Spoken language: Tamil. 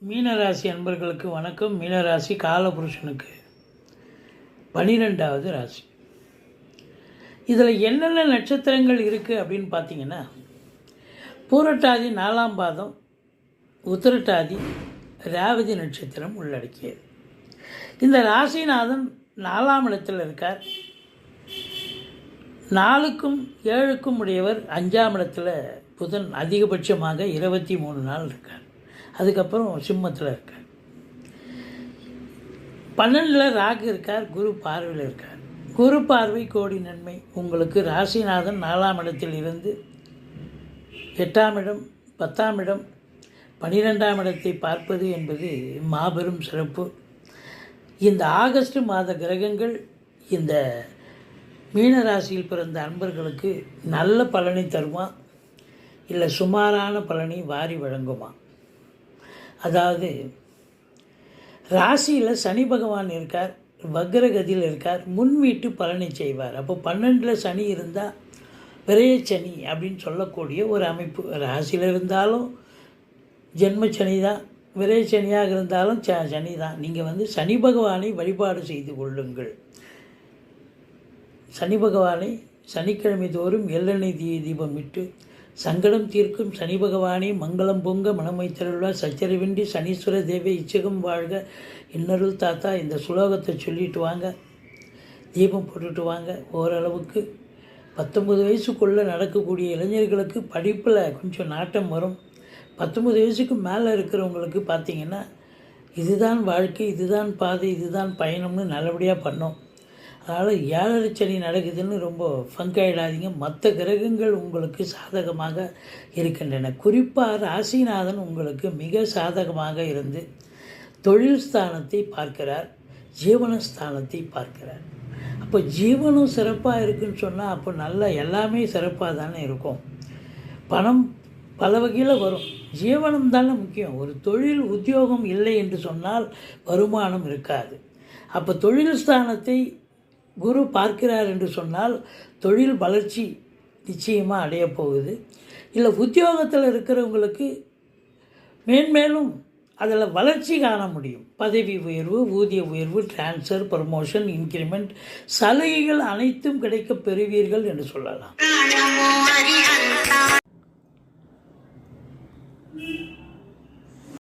மீனராசி அன்பர்களுக்கு வணக்கம். மீனராசி காலபுருஷனுக்கு 12வது ராசி. இதில் என்னென்ன நட்சத்திரங்கள் இருக்குது அப்படின்னு பார்த்தீங்கன்னா, பூரட்டாதி 4ஆம் பாதம், உத்திரட்டாதி, ரேவதி நட்சத்திரம் உள்ளடக்கியது. இந்த ராசிநாதன் 4ஆம் இடத்தில் இருக்கார். 4க்கும் 7க்கும் உடையவர் 5ஆம் இடத்துல புதன் அதிகபட்சமாக 23 நாள் இருக்கார். அதுக்கப்புறம் சிம்மத்தில் இருக்கார். 12ல் ராகு இருக்கார். குரு பார்வையில் இருக்கார். குரு பார்வை கோடி நன்மை. உங்களுக்கு ராசிநாதன் 4ஆம் இடத்தில் இருந்து 8ஆம் இடம், 10ஆம் இடம், 12ஆம் இடத்தை பார்ப்பது என்பது மாபெரும் சிறப்பு. இந்த ஆகஸ்ட் மாத கிரகங்கள் இந்த மீனராசியில் பிறந்த அன்பர்களுக்கு நல்ல பலனை தருமா, இல்லை சுமாரான பலனை வாரி வழங்குமா? அதாவது ராசியில் சனி பகவான் இருக்கார், வக்ரகதியில் இருக்கார், முன்வீட்டு பலனை செய்வார். அப்போ 12ல் சனி இருந்தால் விரயச்சனி அப்படின்னு சொல்லக்கூடிய ஒரு அமைப்பு. ராசியில் இருந்தாலும் ஜென்மச்சனி தான், விரயச்சனியாக இருந்தாலும் சனி தான். நீங்கள் சனி பகவானை வழிபாடு செய்து கொள்ளுங்கள். சனி பகவானை சனிக்கிழமை தோறும் எள்ளெண்ணெய் தீபம் இட்டு சங்கடம் தீர்க்கும் சனி பகவானே மங்களம் பொங்க மனமைத்தருள்வார், சச்சரவின்றி சனீஸ்வர தேவை இச்சகம் வாழ்க, இன்னருள் தாத்தா இந்த சுலோகத்தை சொல்லிட்டு வாங்க, தீபம் போட்டுட்டு வாங்க. ஓரளவுக்கு 19 வயசுக்குள்ளே நடக்கக்கூடிய இளைஞர்களுக்கு படிப்பில் கொஞ்சம் நாட்டம் வரும். 19 வயசுக்கு மேலே இருக்கிறவங்களுக்கு பார்த்திங்கன்னா இதுதான் வாழ்க்கை, இதுதான் பாதை, இதுதான் பயணம்னு நல்லபடியாக பண்ணோம். அதனால் 7 சனி நடக்குதுன்னு ரொம்ப ஃபங்காயிடாதீங்க. மற்ற கிரகங்கள் உங்களுக்கு சாதகமாக இருக்கின்றன. குறிப்பாக ராசிநாதன் உங்களுக்கு மிக சாதகமாக இருந்து தொழில் ஸ்தானத்தை பார்க்கிறார், ஜீவனஸ்தானத்தை பார்க்கிறார். அப்போ ஜீவனம் சிறப்பாக இருக்குன்னு சொன்னால் அப்போ நல்லா எல்லாமே சிறப்பாக தானே இருக்கும். பணம் பல வகையில் வரும், ஜீவனம் தானே முக்கியம். ஒரு தொழில் உத்தியோகம் இல்லை என்று சொன்னால் வருமானம் இருக்காது. அப்போ தொழில் ஸ்தானத்தை குரு பார்க்கிறார் என்று சொன்னால் தொழில் வளர்ச்சி நிச்சயமாக அடைய போகுது. இல்லை உத்தியோகத்தில் இருக்கிறவங்களுக்கு மேன்மேலும் அதில் வளர்ச்சி காண முடியும். பதவி உயர்வு, ஊதிய உயர்வு, டிரான்ஸ்ஃபர், ப்ரமோஷன், இன்க்ரிமெண்ட், சலுகைகள் அனைத்தும் கிடைக்கப் பெறுவீர்கள் என்று சொல்லலாம்.